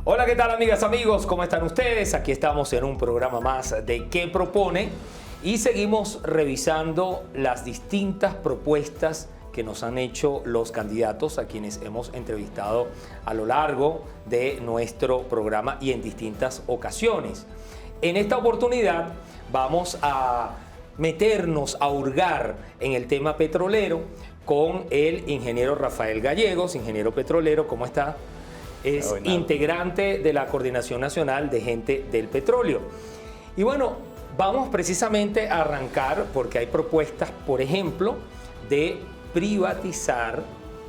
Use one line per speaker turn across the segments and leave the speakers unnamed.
Hola, ¿qué tal amigas, amigos? ¿Cómo están ustedes? Aquí estamos en un programa más de ¿Qué propone? Y seguimos revisando las distintas propuestas que nos han hecho los candidatos a quienes hemos entrevistado a lo largo de nuestro programa y en distintas ocasiones. En esta oportunidad vamos a meternos a hurgar en el tema petrolero con el ingeniero Rafael Gallegos, ingeniero petrolero. ¿Cómo está? Es integrante de la Coordinación Nacional de Gente del Petróleo. Y bueno, vamos precisamente a arrancar porque hay propuestas, por ejemplo, de privatizar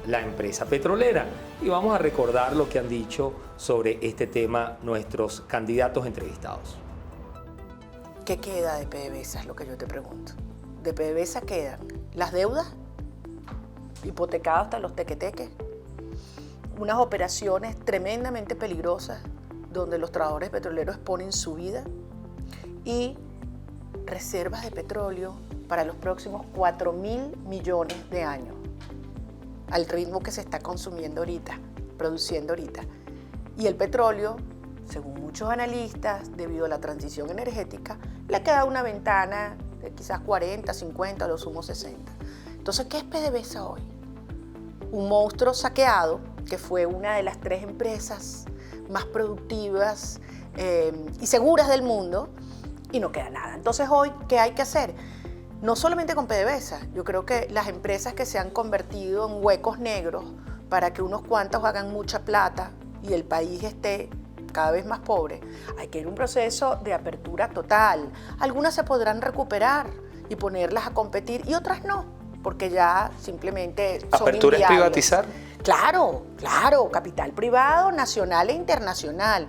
la empresa petrolera. Y vamos a recordar lo que han dicho sobre este tema nuestros candidatos entrevistados.
¿Qué queda de PDVSA? Es lo que yo te pregunto. ¿De PDVSA quedan las deudas? Hipotecadas hasta los tequeteques. Unas operaciones tremendamente peligrosas donde los trabajadores petroleros exponen su vida y reservas de petróleo para los próximos 4.000 millones de años, al ritmo que se está consumiendo ahorita, produciendo ahorita. Y el petróleo, según muchos analistas, debido a la transición energética, le queda una ventana de quizás 40, 50, a lo sumo 60. Entonces, ¿qué es PDVSA hoy? Un monstruo saqueado, que fue una de las 3 empresas más productivas y seguras del mundo, y no queda nada. Entonces hoy, ¿qué hay que hacer? No solamente con PDVSA, yo creo que las empresas que se han convertido en huecos negros para que unos cuantos hagan mucha plata y el país esté cada vez más pobre, hay que ir a un proceso de apertura total. Algunas se podrán recuperar y ponerlas a competir y otras no, porque ya simplemente son
¿Apertura es
inviables.
privatizar?
Claro, capital privado, nacional e internacional.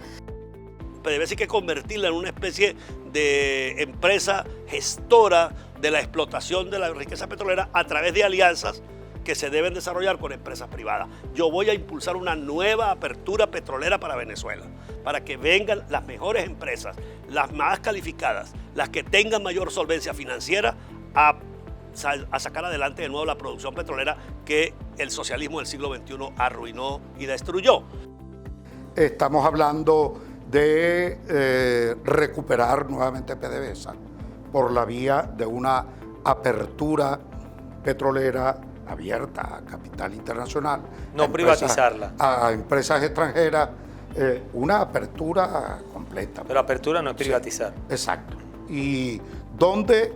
PDVSA hay que convertirla en una especie de empresa gestora de la explotación de la riqueza petrolera a través de alianzas que se deben desarrollar con empresas privadas. Yo voy a impulsar una nueva apertura petrolera para Venezuela, para que vengan las mejores empresas, las más calificadas, las que tengan mayor solvencia financiera a sacar adelante de nuevo la producción petrolera que el socialismo del siglo XXI arruinó y destruyó.
Estamos hablando de recuperar nuevamente PDVSA por la vía de una apertura petrolera abierta a capital internacional.
No privatizarla.
A empresas extranjeras, una apertura completa.
Pero apertura no es privatizar.
Sí, exacto. Y donde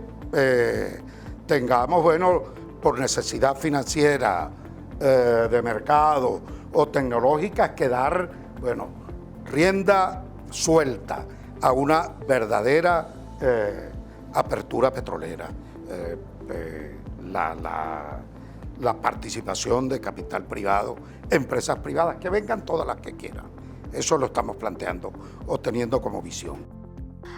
tengamos, bueno, por necesidad financiera, de mercado o tecnológica, que dar, bueno, rienda suelta a una verdadera apertura petrolera. La participación de capital privado, empresas privadas, que vengan todas las que quieran. Eso lo estamos planteando o teniendo como visión.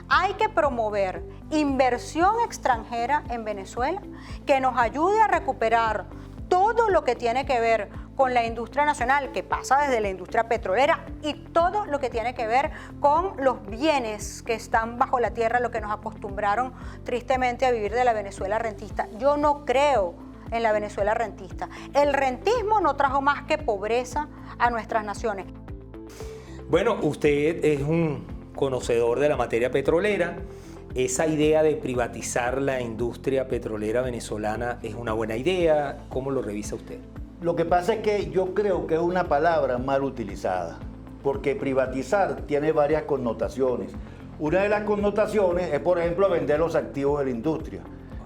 Hay que promover inversión extranjera en Venezuela que nos ayude a recuperar todo lo que tiene que ver con la industria nacional, que pasa desde la industria petrolera, y todo lo que tiene que ver con los bienes que están bajo la tierra, lo que nos acostumbraron tristemente a vivir de la Venezuela rentista. Yo no creo en la Venezuela rentista. El rentismo no trajo más que pobreza a nuestras naciones.
Bueno, usted es un conocedor de la materia petrolera. ¿Esa idea de privatizar la industria petrolera venezolana es una buena idea? ¿Cómo lo revisa usted?
Lo que pasa es que yo creo que es una palabra mal utilizada, porque privatizar tiene varias connotaciones. Una de las connotaciones es, por ejemplo, vender los activos de la industria,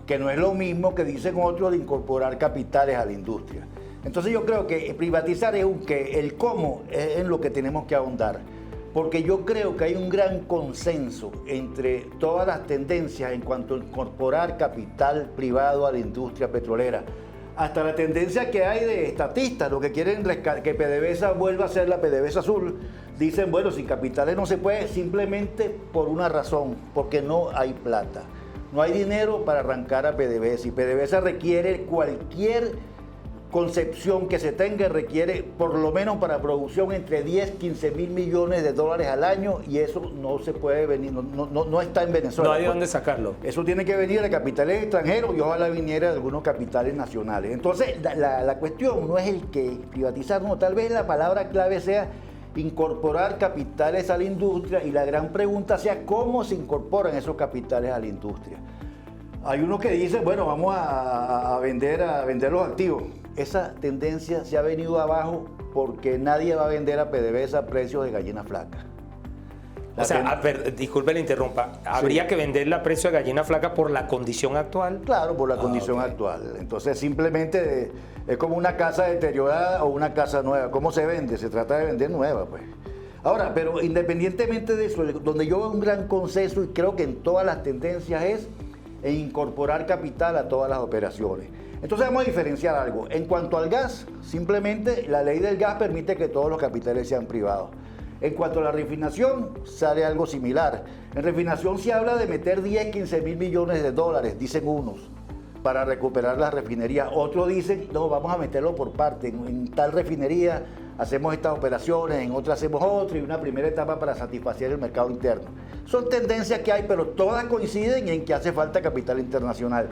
que no es lo mismo que dicen otros de incorporar capitales a la industria. Entonces yo creo que privatizar es un qué, el cómo es en lo que tenemos que ahondar. Porque yo creo que hay un gran consenso entre todas las tendencias en cuanto a incorporar capital privado a la industria petrolera. Hasta la tendencia que hay de estatistas, lo que quieren que PDVSA vuelva a ser la PDVSA azul, dicen, bueno, sin capitales no se puede, simplemente por una razón, porque no hay plata. No hay dinero para arrancar a PDVSA, y PDVSA requiere cualquier concepción que se tenga, requiere por lo menos para producción entre 10, 15 mil millones de dólares al año, y eso no se puede venir, no está en Venezuela.
No hay de dónde sacarlo.
Eso tiene que venir de capitales extranjeros y ojalá viniera de algunos capitales nacionales. Entonces, la cuestión no es el que privatizar, no, tal vez la palabra clave sea incorporar capitales a la industria y la gran pregunta sea cómo se incorporan esos capitales a la industria. Hay uno que dice, bueno, vamos a vender los activos. Esa tendencia se ha venido abajo porque nadie va a vender a PDVSA a precios de gallina flaca.
O sea, disculpe, le interrumpa. ¿Habría que venderla a precio de gallina flaca por la condición actual?
Claro, por la condición actual. Entonces, simplemente es como una casa deteriorada o una casa nueva. ¿Cómo se vende? Se trata de vender nueva, pues. Ahora, pero independientemente de eso, donde yo veo un gran consenso y creo que en todas las tendencias es en incorporar capital a todas las operaciones. Entonces vamos a diferenciar algo. En cuanto al gas, simplemente la ley del gas permite que todos los capitales sean privados. En cuanto a la refinación, sale algo similar. En refinación se habla de meter 10, 15 mil millones de dólares, dicen unos, para recuperar la refinería. Otros dicen, no, vamos a meterlo por parte. En tal refinería hacemos estas operaciones, en otra hacemos otra y una primera etapa para satisfacer el mercado interno. Son tendencias que hay, pero todas coinciden en que hace falta capital internacional.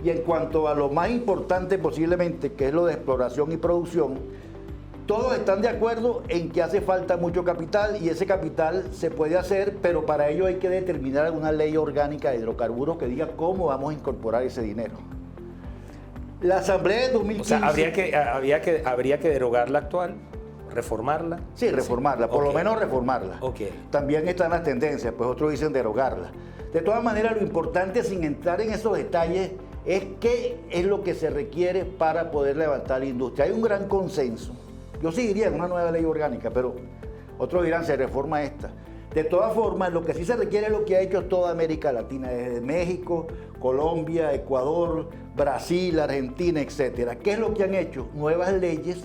Y en cuanto a lo más importante posiblemente, que es lo de exploración y producción, todos están de acuerdo en que hace falta mucho capital y ese capital se puede hacer, pero para ello hay que determinar una ley orgánica de hidrocarburos que diga cómo vamos a incorporar ese dinero. La Asamblea de 2015...
O sea, habría que derogar la actual, reformarla.
Sí, reformarla, por lo menos reformarla. También están las tendencias, pues otros dicen derogarla. De todas maneras, lo importante, sin entrar en esos detalles, es qué es lo que se requiere para poder levantar la industria. Hay un gran consenso. Yo sí diría una nueva ley orgánica, pero otros dirán se reforma esta. De todas formas, lo que sí se requiere es lo que ha hecho toda América Latina, desde México, Colombia, Ecuador, Brasil, Argentina, etcétera. ¿Qué es lo que han hecho? Nuevas leyes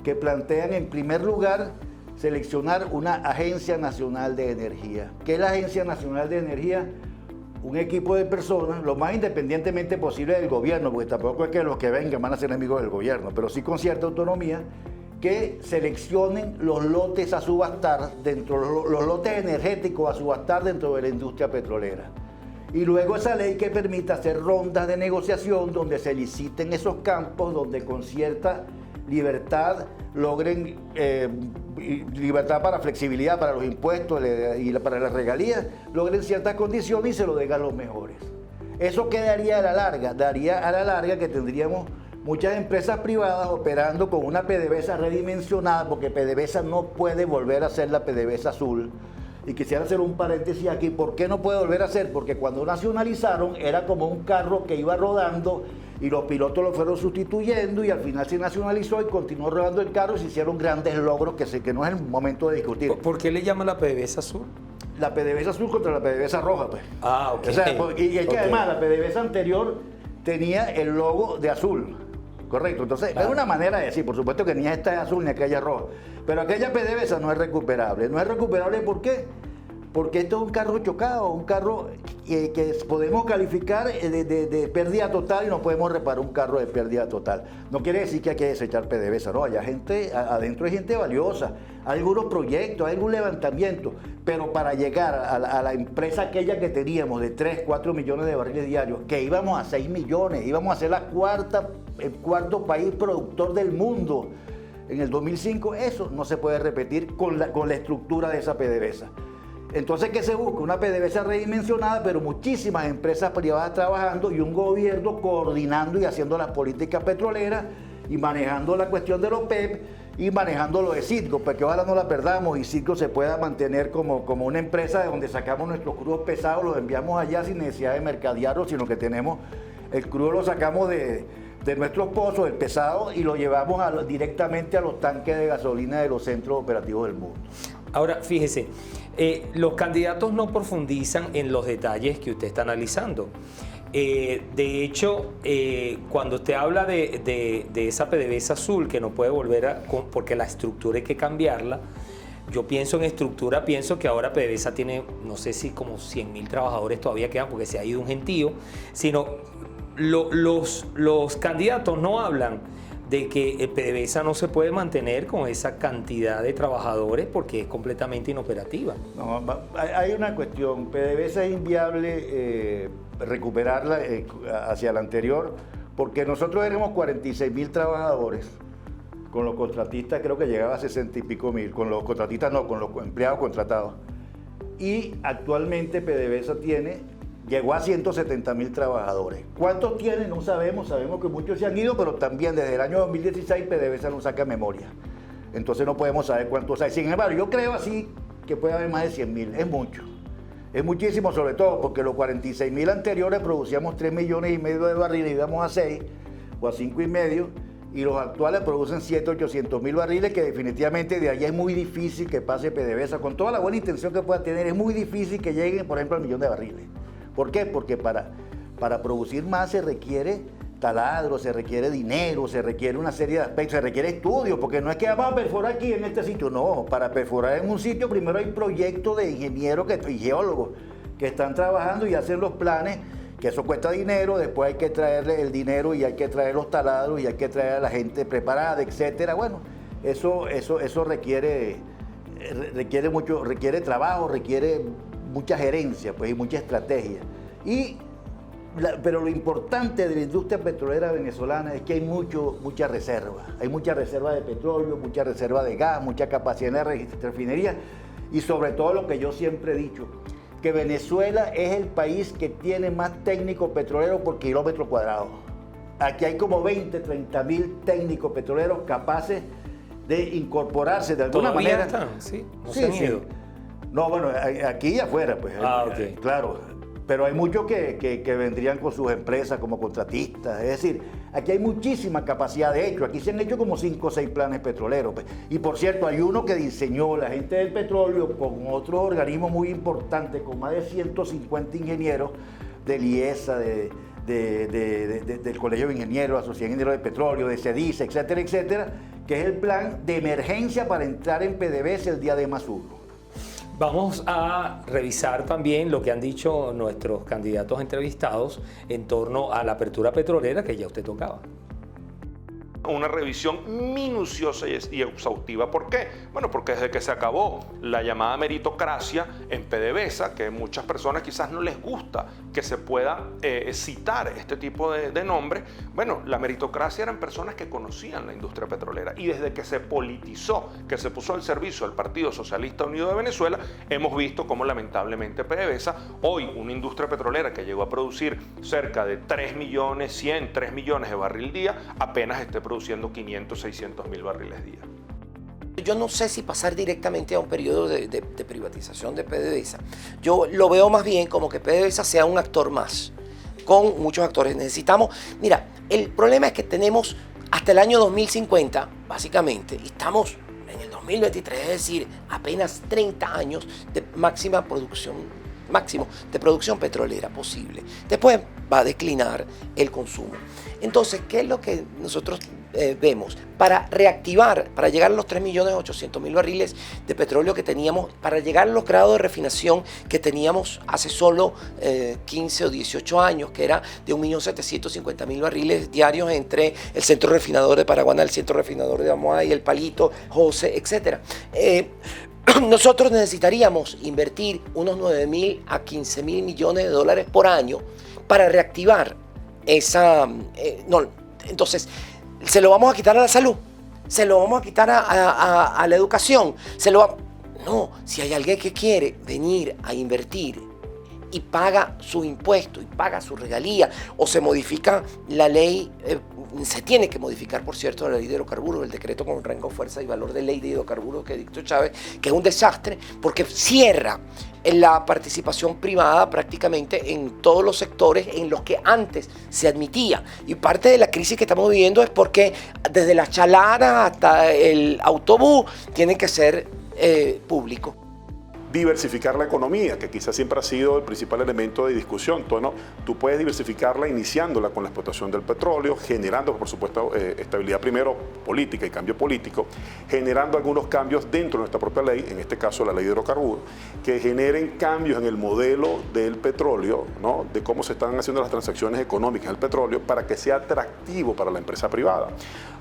que plantean en primer lugar seleccionar una Agencia Nacional de Energía. ¿Qué es la Agencia Nacional de Energía? Un equipo de personas, lo más independientemente posible del gobierno, porque tampoco es que los que vengan van a ser enemigos del gobierno, pero sí con cierta autonomía, que seleccionen los lotes a subastar, los lotes energéticos a subastar dentro de la industria petrolera. Y luego esa ley que permita hacer rondas de negociación donde se liciten esos campos, donde con cierta libertad logren libertad para flexibilidad para los impuestos y para las regalías, logren ciertas condiciones y se lo den a los mejores. Eso quedaría daría a la larga que tendríamos muchas empresas privadas operando con una PDVSA redimensionada, porque PDVSA no puede volver a ser la PDVSA azul. Y quisiera hacer un paréntesis aquí, ¿por qué no puede volver a ser? Porque cuando nacionalizaron era como un carro que iba rodando y los pilotos lo fueron sustituyendo y al final se nacionalizó y continuó rodando el carro y se hicieron grandes logros que no es el momento de discutir.
¿Por qué le llaman la PDVSA azul?
La PDVSA azul contra la PDVSA roja, pues.
Ah, ok.
O sea, y es que además la PDVSA anterior tenía el logo de azul. Correcto, entonces es una manera de decir, por supuesto que ni esta es azul ni aquella es roja, pero aquella PDVSA no es recuperable. No es recuperable, ¿por qué? Porque esto es un carro chocado, un carro que podemos calificar de pérdida total y no podemos reparar un carro de pérdida total. No quiere decir que hay que desechar PDVSA, no, hay gente, adentro hay gente valiosa, hay algunos proyectos, hay algún levantamiento, pero para llegar a la empresa aquella que teníamos de 3, 4 millones de barriles diarios, que íbamos a 6 millones, íbamos a ser el cuarto país productor del mundo en el 2005, eso no se puede repetir con la estructura de esa PDVSA. Entonces, ¿qué se busca? Una PDVSA redimensionada, pero muchísimas empresas privadas trabajando y un gobierno coordinando y haciendo las políticas petroleras y manejando la cuestión de los PEP y manejando lo de Citgo, porque ojalá no la perdamos y Citgo se pueda mantener como una empresa de donde sacamos nuestros crudos pesados, los enviamos allá sin necesidad de mercadearlos, sino que tenemos, el crudo lo sacamos de nuestros pozos, el pesado, y lo llevamos directamente a los tanques de gasolina de los centros operativos del mundo.
Ahora, fíjese, los candidatos no profundizan en los detalles que usted está analizando. De hecho, cuando usted habla de esa PDVSA azul que no puede volver porque la estructura hay que cambiarla, yo pienso en estructura, pienso que ahora PDVSA tiene, no sé si como 100.000 trabajadores todavía quedan porque se ha ido un gentío, sino los candidatos no hablan de que PDVSA no se puede mantener con esa cantidad de trabajadores porque es completamente inoperativa.
No, hay una cuestión, PDVSA es inviable recuperarla hacia la anterior, porque nosotros éramos 46.000 trabajadores Con los contratistas creo que llegaba a 60 y pico mil. Con los contratistas no, con los empleados contratados. Y actualmente PDVSA llegó a 170.000 trabajadores. ¿Cuántos tiene? No sabemos. Sabemos que muchos se han ido, pero también desde el año 2016 PDVSA no saca memoria. Entonces no podemos saber cuántos hay. Sin embargo, yo creo así que puede haber más de 100.000. Es mucho. Es muchísimo, sobre todo porque los 46.000 anteriores producíamos 3,5 millones de barriles y íbamos a 6 o a 5,5, y los actuales producen 700.000 barriles, que definitivamente de allá es muy difícil que pase PDVSA. Con toda la buena intención que pueda tener, es muy difícil que lleguen, por ejemplo, al 1 millón de barriles. ¿Por qué? Porque para producir más se requiere taladro, se requiere dinero, se requiere una serie de aspectos, se requiere estudio, porque no es que vamos a perforar aquí en este sitio, no. Para perforar en un sitio primero hay proyectos de ingenieros y geólogos que están trabajando y hacen los planes, que eso cuesta dinero. Después hay que traerle el dinero y hay que traer los taladros y hay que traer a la gente preparada, etcétera. Bueno, eso requiere trabajo, requiere mucha gerencia, pues, y mucha estrategia. Pero lo importante de la industria petrolera venezolana es que hay mucha reserva. Hay mucha reserva de petróleo, mucha reserva de gas, mucha capacidad de refinería, y sobre todo lo que yo siempre he dicho, que Venezuela es el país que tiene más técnicos petroleros por kilómetro cuadrado. Aquí hay como 30.000 técnicos petroleros capaces de incorporarse de alguna manera.
¿Todavía están? Sí, no se han ido.
No, bueno, aquí y afuera, pues.
Ok.
Claro. Pero hay muchos que vendrían con sus empresas como contratistas. Es decir, aquí hay muchísima capacidad. De hecho, aquí se han hecho como 5 o 6 planes petroleros. Pues. Y por cierto, hay uno que diseñó la gente del petróleo con otros organismos muy importantes, con más de 150 ingenieros del IESA, del Colegio de Ingenieros, Asociación de Ingenieros de Petróleo, de CEDISA, etcétera, etcétera, que es el plan de emergencia para entrar en PDVSA el día de más uno.
Vamos a revisar también lo que han dicho nuestros candidatos entrevistados en torno a la apertura petrolera que ya usted tocaba.
Una revisión minuciosa y exhaustiva. ¿Por qué? Bueno, porque desde que se acabó la llamada meritocracia en PDVSA, que a muchas personas quizás no les gusta que se pueda citar este tipo de nombres, bueno, la meritocracia eran personas que conocían la industria petrolera, y desde que se politizó, que se puso al servicio del Partido Socialista Unido de Venezuela, hemos visto cómo lamentablemente PDVSA, hoy una industria petrolera que llegó a producir cerca de 3 millones de barril día, apenas esté produciendo 500-600.000 barriles día.
Yo no sé si pasar directamente a un periodo de privatización de PDVSA. Yo lo veo más bien como que PDVSA sea un actor más, con muchos actores. Mira, el problema es que tenemos hasta el año 2050, básicamente, y estamos en el 2023, es decir, apenas 30 años de máximo de producción petrolera posible. Después va a declinar el consumo. Entonces, ¿qué es lo que nosotros vemos? Para reactivar, para llegar a los 3.800.000 barriles de petróleo que teníamos, para llegar a los grados de refinación que teníamos hace solo 15 o 18 años, que era de 1.750.000 barriles diarios entre el centro refinador de Paraguaná, el centro refinador de Amoay, el Palito, José, etc. Nosotros necesitaríamos invertir unos 9.000 a 15.000 millones de dólares por año para reactivar esa... entonces, ¿se lo vamos a quitar a la salud? ¿Se lo vamos a quitar a la educación? No, si hay alguien que quiere venir a invertir y paga su impuesto y paga su regalía, o se modifica la ley, se tiene que modificar, por cierto, la ley de hidrocarburos, el decreto con rango, fuerza y valor de ley de hidrocarburos que dictó Chávez, que es un desastre porque cierra la participación privada prácticamente en todos los sectores en los que antes se admitía. Y parte de la crisis que estamos viviendo es porque desde la chalana hasta el autobús tiene que ser público.
Diversificar la economía, que quizás siempre ha sido el principal elemento de discusión. Tú puedes diversificarla iniciándola con la explotación del petróleo, generando, por supuesto, estabilidad primero política y cambio político, generando algunos cambios dentro de nuestra propia ley, en este caso la ley de hidrocarburos, que generen cambios en el modelo del petróleo, ¿no? De cómo se están haciendo las transacciones económicas del petróleo para que sea atractivo para la empresa privada.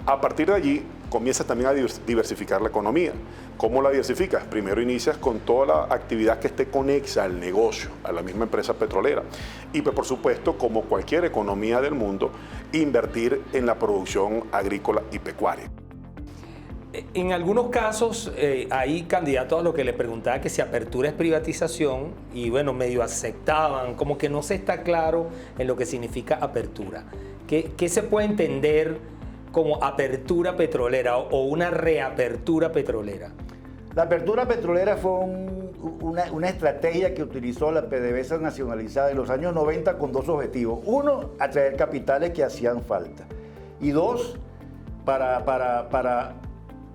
A partir de allí, comienzas también a diversificar la economía. ¿Cómo la diversificas? Primero inicias con toda la actividad que esté conexa al negocio, a la misma empresa petrolera. Y pues, por supuesto, como cualquier economía del mundo, invertir en la producción agrícola y pecuaria.
En algunos casos hay candidatos a lo que le preguntaba que si apertura es privatización y bueno, medio aceptaban, como que no se está claro en lo que significa apertura. ¿Qué se puede entender como apertura petrolera o una reapertura petrolera?
La apertura petrolera fue una estrategia que utilizó la PDVSA nacionalizada en los años 90 con dos objetivos. Uno, atraer capitales que hacían falta. Y dos, para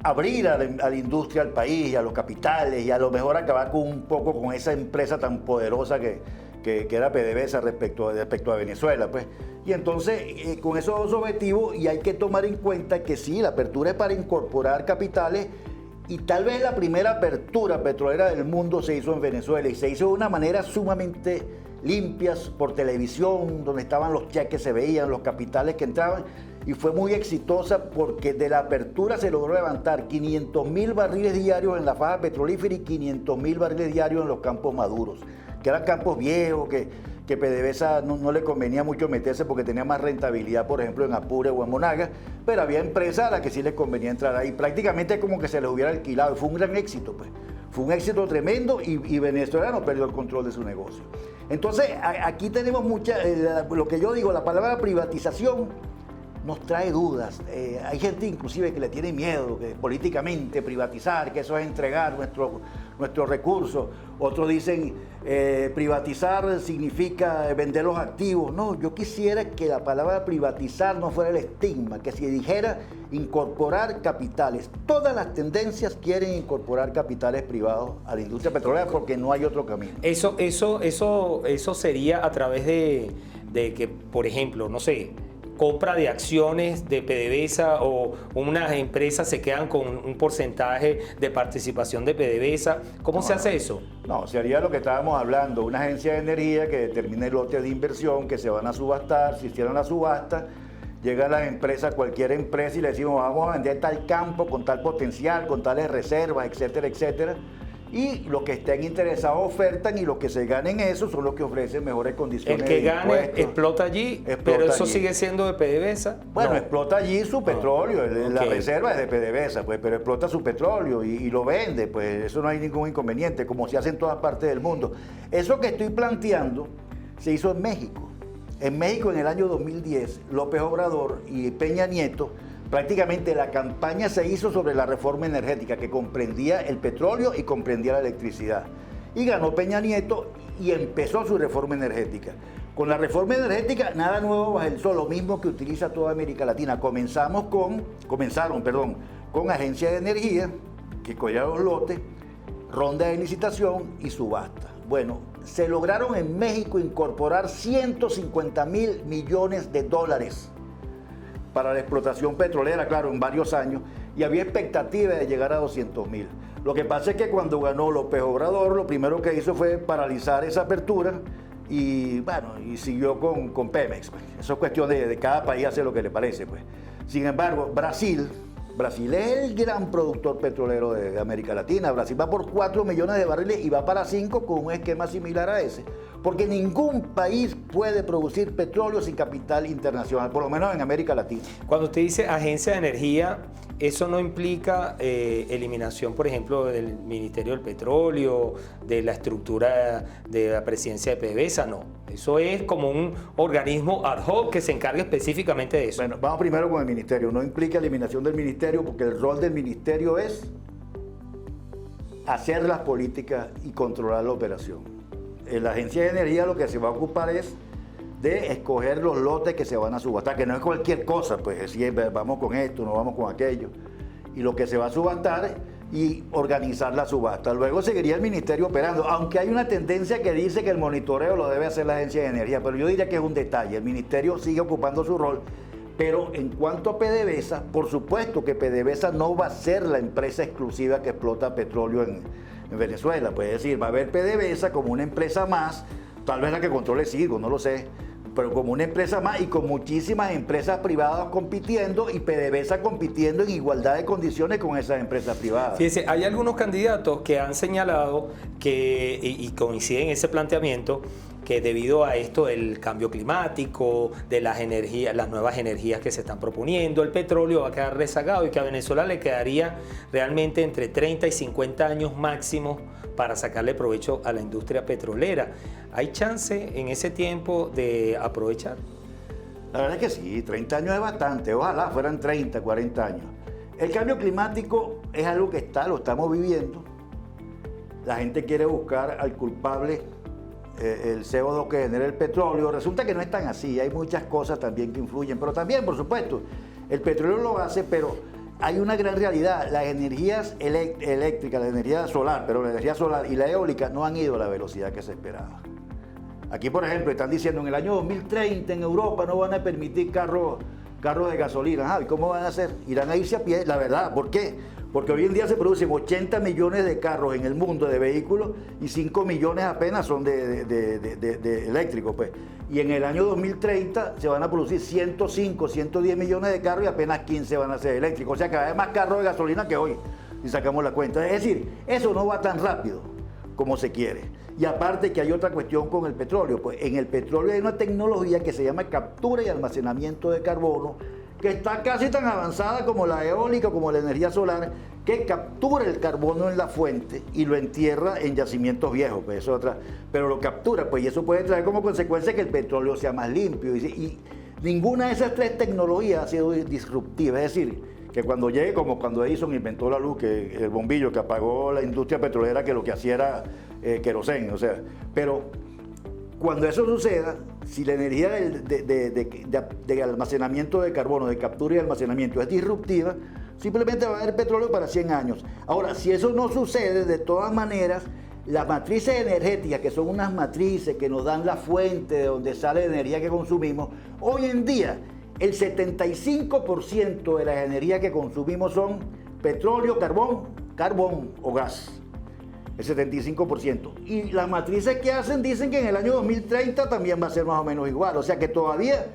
abrir a la industria al país, a los capitales y a lo mejor acabar un poco con esa empresa tan poderosa que era PDVSA respecto a Venezuela, pues. Y entonces, con esos dos objetivos, y hay que tomar en cuenta que sí, la apertura es para incorporar capitales, y tal vez la primera apertura petrolera del mundo se hizo en Venezuela, y se hizo de una manera sumamente limpia, por televisión, donde estaban los cheques, se veían los capitales que entraban, y fue muy exitosa porque de la apertura se logró levantar 500.000 barriles diarios en la faja petrolífera y 500.000 barriles diarios en los campos maduros, que eran campos viejos, que PDVSA no le convenía mucho meterse porque tenía más rentabilidad, por ejemplo, en Apure o en Monagas, pero había empresas a las que sí les convenía entrar ahí. Prácticamente como que se les hubiera alquilado. Fue un gran éxito, pues. Fue un éxito tremendo y Venezuela no perdió el control de su negocio. Entonces, aquí tenemos lo que yo digo, la palabra privatización nos trae dudas. Hay gente inclusive que le tiene miedo, que políticamente privatizar, que eso es entregar nuestros recursos. Otros dicen privatizar significa vender los activos. No, yo quisiera que la palabra privatizar no fuera el estigma, que se dijera incorporar capitales. Todas las tendencias quieren incorporar capitales privados a la industria petrolera porque no hay otro camino.
Eso sería a través de que, por ejemplo, no sé, compra de acciones de PDVSA o unas empresas se quedan con un porcentaje de participación de PDVSA. ¿Cómo se hace eso?
No, sería lo que estábamos hablando, una agencia de energía que determine lotes de inversión que se van a subastar. Si hicieran la subasta, llegan las empresas, cualquier empresa, y le decimos vamos a vender tal campo con tal potencial, con tales reservas, etcétera, etcétera. Y los que estén interesados ofertan y los que se ganen eso son los que ofrecen mejores condiciones.
El que gane explota allí, pero eso sigue siendo de PDVSA.
Bueno, explota allí su petróleo, la reserva es de PDVSA, pues, pero explota su petróleo y lo vende, pues eso no hay ningún inconveniente, como se hace en todas partes del mundo. Eso que estoy planteando se hizo en México. En México, en el año 2010, López Obrador y Peña Nieto, prácticamente la campaña se hizo sobre la reforma energética que comprendía el petróleo y comprendía la electricidad. Y ganó Peña Nieto y empezó su reforma energética. Con la reforma energética, nada nuevo bajo el sol, lo mismo que utiliza toda América Latina. Comenzaron con agencias de energía que cogieron los lotes, ronda de licitación y subasta. Bueno, se lograron en México incorporar 150.000 millones de dólares para la explotación petrolera, claro, en varios años, y había expectativa de llegar a 200.000. Lo que pasa es que cuando ganó López Obrador, lo primero que hizo fue paralizar esa apertura y, bueno, y siguió con Pemex. Pues. Eso es cuestión de cada país hacer lo que le parece. Pues. Sin embargo, Brasil es el gran productor petrolero de América Latina. Brasil va por 4 millones de barriles y va para 5 con un esquema similar a ese. Porque ningún país puede producir petróleo sin capital internacional, por lo menos en América Latina.
Cuando usted dice agencia de energía, ¿eso no implica eliminación, por ejemplo, del Ministerio del Petróleo, de la estructura de la presidencia de PDVSA? No. Eso es como un organismo ad hoc que se encarga específicamente de eso.
Bueno, vamos primero con el ministerio. No implica eliminación del ministerio porque el rol del ministerio es hacer las políticas y controlar la operación. La agencia de energía lo que se va a ocupar es de escoger los lotes que se van a subastar, que no es cualquier cosa, pues decir, vamos con esto, no vamos con aquello. Y lo que se va a subastar y organizar la subasta. Luego seguiría el ministerio operando, aunque hay una tendencia que dice que el monitoreo lo debe hacer la agencia de energía, pero yo diría que es un detalle. El ministerio sigue ocupando su rol, pero en cuanto a PDVSA, por supuesto que PDVSA no va a ser la empresa exclusiva que explota petróleo en Venezuela. Puede decir, va a haber PDVSA como una empresa más, tal vez la que controle Cirgo, no lo sé, pero como una empresa más y con muchísimas empresas privadas compitiendo y PDVSA compitiendo en igualdad de condiciones con esas empresas privadas.
Fíjese, hay algunos candidatos que han señalado que, y coinciden en ese planteamiento, que debido a esto del cambio climático, de las energías, las nuevas energías que se están proponiendo, el petróleo va a quedar rezagado y que a Venezuela le quedaría realmente entre 30 y 50 años máximo para sacarle provecho a la industria petrolera. ¿Hay chance en ese tiempo de aprovechar?
La verdad es que sí, 30 años es bastante, ojalá fueran 30, 40 años. El cambio climático es algo que lo estamos viviendo. La gente quiere buscar al culpable, el CO2 que genera el petróleo. Resulta que no es tan así, hay muchas cosas también que influyen, pero también, por supuesto, el petróleo lo hace, pero hay una gran realidad. Las energías eléctricas, la energía solar, pero la energía solar y la eólica no han ido a la velocidad que se esperaba. Aquí, por ejemplo, están diciendo en el año 2030 en Europa no van a permitir carros de gasolina. ¿Y cómo van a hacer? Irán a irse a pie, la verdad. ¿Por qué? Porque hoy en día se producen 80 millones de carros en el mundo de vehículos y 5 millones apenas son de eléctricos, pues. Y en el año 2030 se van a producir 105, 110 millones de carros y apenas 15 van a ser eléctricos. O sea que hay más carros de gasolina que hoy, si sacamos la cuenta. Es decir, eso no va tan rápido como se quiere. Y aparte que hay otra cuestión con el petróleo. Pues en el petróleo hay una tecnología que se llama captura y almacenamiento de carbono, que está casi tan avanzada como la eólica, como la energía solar, que captura el carbono en la fuente y lo entierra en yacimientos viejos, pues eso otra, pero lo captura, pues, y eso puede traer como consecuencia que el petróleo sea más limpio. Y ninguna de esas tres tecnologías ha sido disruptiva, es decir, que cuando llegue, como cuando Edison inventó la luz, que el bombillo que apagó la industria petrolera, que lo que hacía era queroseno, o sea, pero cuando eso suceda, si la energía de almacenamiento de carbono, de captura y almacenamiento es disruptiva, simplemente va a haber petróleo para 100 años. Ahora, si eso no sucede, de todas maneras, las matrices energéticas, que son unas matrices que nos dan la fuente de donde sale la energía que consumimos, hoy en día el 75% de la energía que consumimos son petróleo, carbón o gas. El 75%. Y las matrices que hacen dicen que en el año 2030 también va a ser más o menos igual. O sea que todavía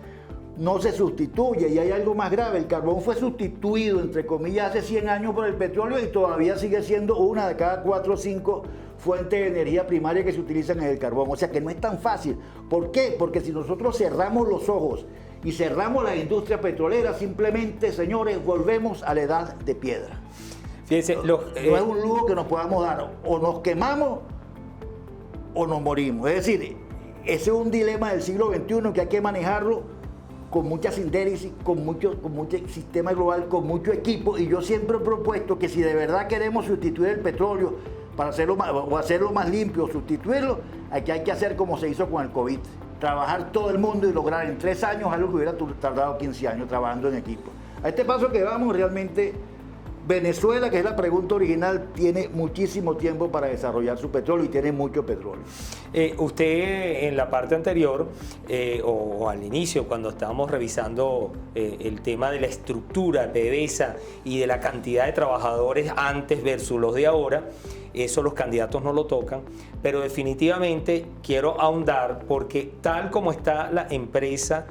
no se sustituye. Y hay algo más grave. El carbón fue sustituido, entre comillas, hace 100 años por el petróleo y todavía sigue siendo una de cada 4 o 5 fuentes de energía primaria que se utilizan en el carbón. O sea que no es tan fácil. ¿Por qué? Porque si nosotros cerramos los ojos y cerramos la industria petrolera, simplemente, señores, volvemos a la edad de piedra.
Fíjense,
no es un lujo que nos podamos dar, o nos quemamos o nos morimos. Es decir, ese es un dilema del siglo XXI que hay que manejarlo con mucha sindéresis, con mucho sistema global, con mucho equipo. Y yo siempre he propuesto que si de verdad queremos sustituir el petróleo para hacerlo más limpio, sustituirlo, hay que hacer como se hizo con el COVID. Trabajar todo el mundo y lograr en 3 años algo que hubiera tardado 15 años trabajando en equipo. A este paso que vamos, realmente Venezuela, que es la pregunta original, tiene muchísimo tiempo para desarrollar su petróleo y tiene mucho petróleo.
Usted en la parte anterior, o al inicio, cuando estábamos revisando el tema de la estructura de PDVSA y de la cantidad de trabajadores antes versus los de ahora, eso los candidatos no lo tocan, pero definitivamente quiero ahondar porque tal como está la empresa,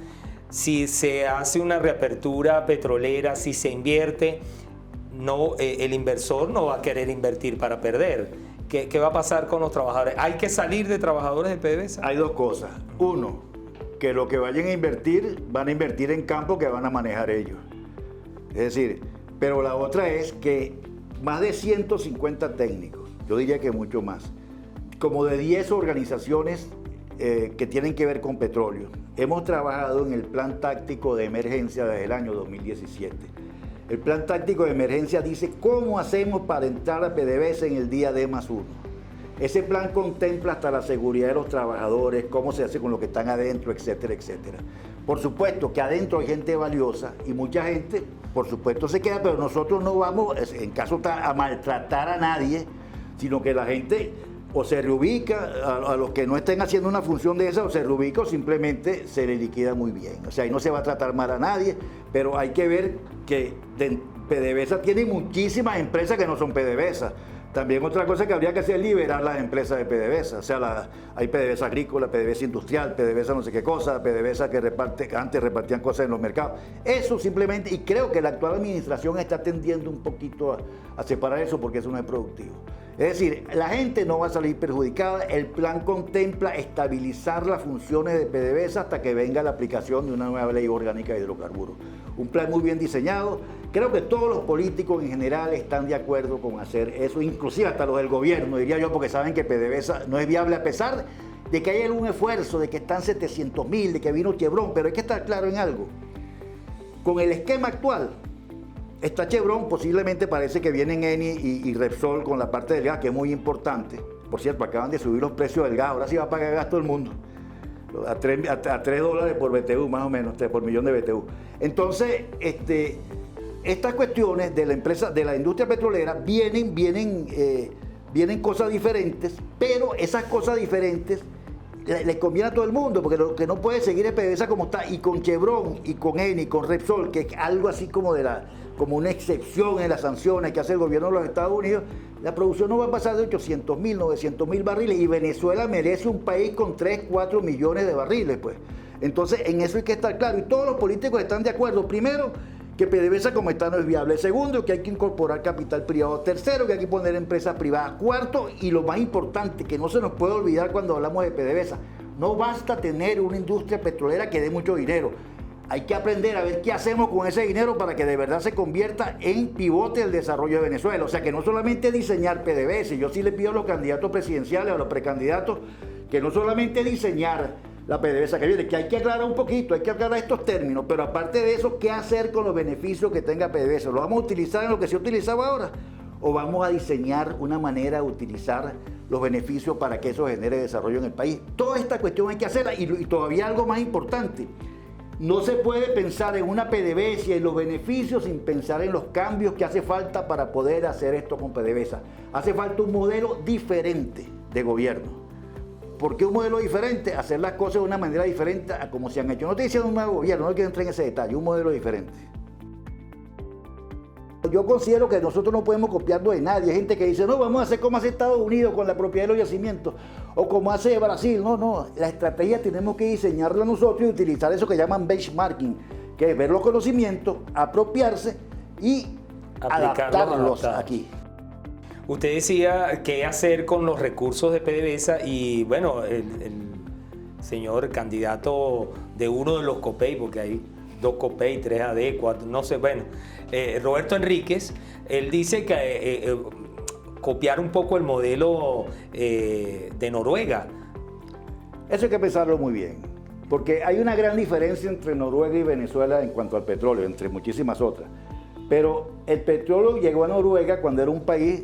si se hace una reapertura petrolera, si se invierte, no, el inversor no va a querer invertir para perder. ¿Qué va a pasar con los trabajadores? ¿Hay que salir de trabajadores de PDVSA?
Hay dos cosas. Uno, que lo que vayan a invertir, van a invertir en campo que van a manejar ellos. Es decir, pero la otra es que más de 150 técnicos, yo diría que mucho más, como de 10 organizaciones que tienen que ver con petróleo. Hemos trabajado en el plan táctico de emergencia desde el año 2017. El plan táctico de emergencia dice cómo hacemos para entrar a PDVSA en el día D+1. Ese plan contempla hasta la seguridad de los trabajadores, cómo se hace con los que están adentro, etcétera, etcétera. Por supuesto que adentro hay gente valiosa y mucha gente, por supuesto, se queda, pero nosotros no vamos, en caso a maltratar a nadie, sino que la gente o se reubica, a los que no estén haciendo una función de esa, o se reubica o simplemente se le liquida muy bien. O sea, ahí no se va a tratar mal a nadie, pero hay que ver que PDVSA tiene muchísimas empresas que no son PDVSA. También otra cosa que habría que hacer es liberar las empresas de PDVSA. O sea, hay PDVSA agrícola, PDVSA industrial, PDVSA no sé qué cosa, PDVSA que antes repartían cosas en los mercados. Eso simplemente, y creo que la actual administración está tendiendo un poquito a separar eso porque eso no es productivo. Es decir, la gente no va a salir perjudicada. El plan contempla estabilizar las funciones de PDVSA hasta que venga la aplicación de una nueva ley orgánica de hidrocarburos. Un plan muy bien diseñado. Creo que todos los políticos en general están de acuerdo con hacer eso, inclusive hasta los del gobierno, diría yo, porque saben que PDVSA no es viable a pesar de que hay algún esfuerzo, de que están 700.000, de que vino Chevron, pero hay que estar claro en algo. Con el esquema actual, está Chevron, posiblemente parece que vienen Eni y Repsol con la parte del gas, que es muy importante. Por cierto, acaban de subir los precios del gas, ahora sí va a pagar gas todo el mundo. A $3 por BTU, más o menos, por millón de BTU. Entonces, estas cuestiones de la empresa, de la industria petrolera, vienen cosas diferentes, pero esas cosas diferentes les conviene a todo el mundo, porque lo que no puede seguir es PDVSA como está, y con Chevron, y con Eni, con Repsol, que es algo así como una excepción en las sanciones que hace el gobierno de los Estados Unidos, la producción no va a pasar de 800.000, 900.000 barriles, y Venezuela merece un país con 3, 4 millones de barriles, pues. Entonces, en eso hay que estar claro, y todos los políticos están de acuerdo. Primero, que PDVSA como está no es viable. Segundo, que hay que incorporar capital privado. Tercero, que hay que poner empresas privadas. Cuarto, y lo más importante, que no se nos puede olvidar cuando hablamos de PDVSA, no basta tener una industria petrolera que dé mucho dinero. Hay que aprender a ver qué hacemos con ese dinero para que de verdad se convierta en pivote del desarrollo de Venezuela. O sea, que no solamente diseñar PDVSA, yo sí le pido a los candidatos presidenciales, a los precandidatos, que no solamente diseñar la PDVSA que viene, que hay que aclarar un poquito, hay que aclarar estos términos, pero aparte de eso, ¿qué hacer con los beneficios que tenga PDVSA? ¿Lo vamos a utilizar en lo que se utilizaba ahora? ¿O vamos a diseñar una manera de utilizar los beneficios para que eso genere desarrollo en el país? Toda esta cuestión hay que hacerla, y todavía algo más importante. No se puede pensar en una PDVSA y en los beneficios sin pensar en los cambios que hace falta para poder hacer esto con PDVSA. Hace falta un modelo diferente de gobierno. ¿Por qué un modelo diferente? Hacer las cosas de una manera diferente a como se han hecho. No estoy diciendo un nuevo gobierno, no quiero entrar en ese detalle, un modelo diferente. Yo considero que nosotros no podemos copiarnos de nadie. Hay gente que dice, no, vamos a hacer como hace Estados Unidos con la propiedad de los yacimientos, o como hace Brasil. No, la estrategia tenemos que diseñarla nosotros y utilizar eso que llaman benchmarking, que es ver los conocimientos, apropiarse y adaptarlos aquí.
Usted decía qué hacer con los recursos de PDVSA y bueno, el señor candidato de uno de los COPEI, porque hay 2 COPEI, 3 AD, 4, no sé, bueno, Roberto Enríquez, él dice que copiar un poco el modelo de Noruega.
Eso hay que pensarlo muy bien, porque hay una gran diferencia entre Noruega y Venezuela en cuanto al petróleo, entre muchísimas otras. Pero el petróleo llegó a Noruega cuando era un país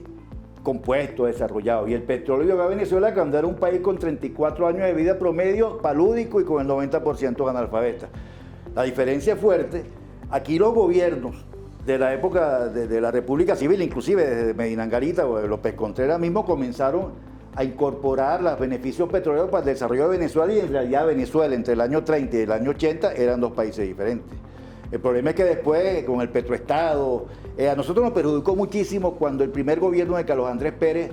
compuesto, desarrollado, y el petróleo llegó a Venezuela cuando era un país con 34 años de vida promedio, palúdico y con el 90% analfabeta. La diferencia es fuerte. Aquí los gobiernos de la época de la República Civil, inclusive desde Medina Angarita o de López Contreras mismo, comenzaron a incorporar los beneficios petroleros para el desarrollo de Venezuela, y en realidad Venezuela entre el año 30 y el año 80 eran 2 países diferentes. El problema es que después, con el petroestado, a nosotros nos perjudicó muchísimo cuando el primer gobierno de Carlos Andrés Pérez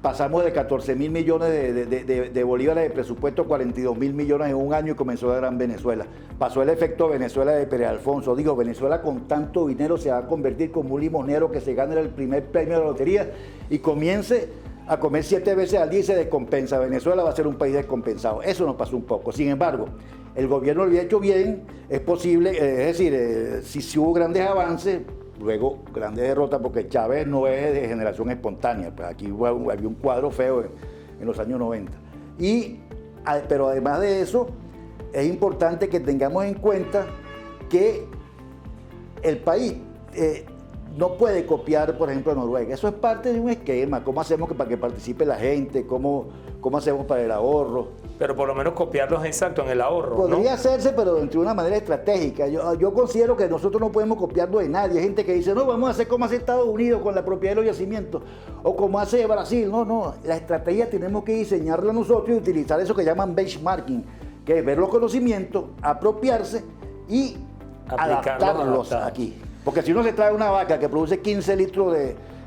pasamos de 14.000 millones de bolívares de presupuesto a 42.000 millones en un año y comenzó la gran Venezuela. Pasó el efecto Venezuela de Pérez Alfonso. Digo, Venezuela con tanto dinero se va a convertir como un limonero que se gana el primer premio de la lotería y comience a comer 7 veces al día y se descompensa. Venezuela va a ser un país descompensado. Eso nos pasó un poco. Sin embargo, el gobierno lo había hecho bien, es posible, es decir, si hubo grandes avances, luego grandes derrotas, porque Chávez no es de generación espontánea, pues aquí había un cuadro feo en los años 90. Pero además de eso, es importante que tengamos en cuenta que el país no puede copiar, por ejemplo, a Noruega. Eso es parte de un esquema. ¿Cómo hacemos para que participe la gente? ¿Cómo hacemos para el ahorro?
Pero por lo menos copiarlos exacto en el ahorro.
Podría
¿no?
hacerse, pero de una manera estratégica. Yo considero que nosotros no podemos copiarnos de nadie. Hay gente que dice, no, vamos a hacer como hace Estados Unidos con la propiedad de los yacimientos, o como hace Brasil. No, la estrategia tenemos que diseñarla nosotros y utilizar eso que llaman benchmarking, que es ver los conocimientos, apropiarse y adaptarlos aquí. Porque si uno se trae una vaca que produce 15 litros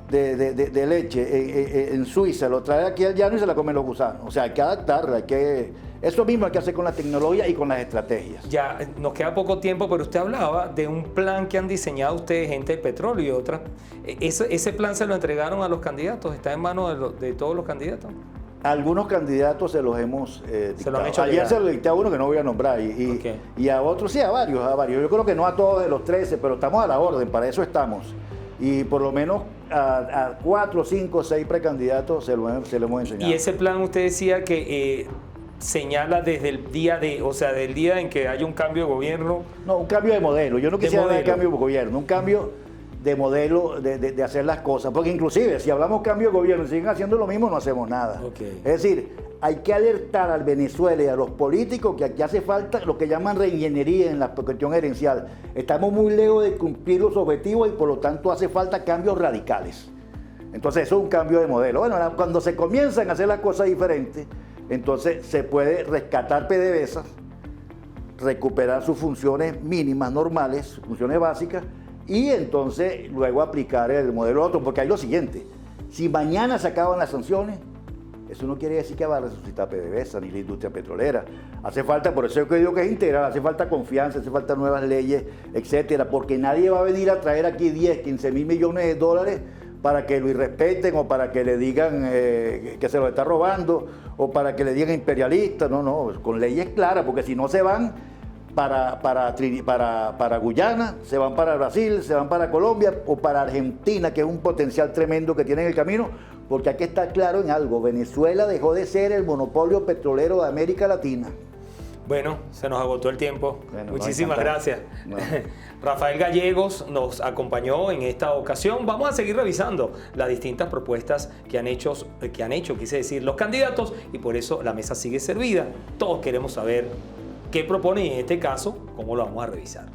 de leche en Suiza, lo trae aquí al llano y se la comen los gusanos. O sea, hay que adaptarla, hay que Eso mismo hay que hacer con la tecnología y con las estrategias.
Ya nos queda poco tiempo, pero usted hablaba de un plan que han diseñado ustedes, gente de petróleo y otras. ¿Ese plan se lo entregaron a los candidatos? ¿Está en manos de todos los candidatos?
Algunos candidatos se los hemos dictado.
Se lo han hecho
Ayer
llegar.
se lo dicté a uno que no voy a nombrar y a otros sí, a varios. Yo creo que no a todos de los 13, pero estamos a la orden, para eso estamos. Y por lo menos a 4, 5, 6 precandidatos se lo hemos enseñado.
Y ese plan usted decía que señala desde el día del día en que haya un cambio de gobierno.
No, un cambio de modelo. Yo no quisiera
modelo.
de cambio de gobierno, un cambio de modelo de hacer las cosas. Porque inclusive, si hablamos cambio de gobierno y siguen haciendo lo mismo, no hacemos nada.
Okay.
Es decir, hay que alertar al Venezuela y a los políticos que aquí hace falta lo que llaman reingeniería en la cuestión herencial. Estamos muy lejos de cumplir los objetivos y por lo tanto hace falta cambios radicales. Entonces eso es un cambio de modelo. Bueno, cuando se comienzan a hacer las cosas diferentes, entonces se puede rescatar PDVSA, recuperar sus funciones mínimas, normales, sus funciones básicas, y entonces luego aplicar el modelo otro, porque hay lo siguiente: si mañana se acaban las sanciones, eso no quiere decir que va a resucitar PDVSA ni la industria petrolera. Hace falta, por eso yo digo que es integral, hace falta confianza, hace falta nuevas leyes, etcétera, porque nadie va a venir a traer aquí 10, 15 mil millones de dólares para que lo irrespeten o para que le digan que se lo está robando o para que le digan imperialista. No, con leyes claras, porque si no se van para Guyana, se van para Brasil, se van para Colombia o para Argentina, que es un potencial tremendo que tiene en el camino, porque hay que estar claro en algo: Venezuela dejó de ser el monopolio petrolero de América Latina.
Bueno, se nos agotó el tiempo.
Bueno,
Muchísimas gracias.
No.
Rafael Gallegos nos acompañó en esta ocasión. Vamos a seguir revisando las distintas propuestas que han hecho, quise decir, los candidatos, y por eso la mesa sigue servida. Todos queremos saber qué proponen y en este caso, cómo lo vamos a revisar.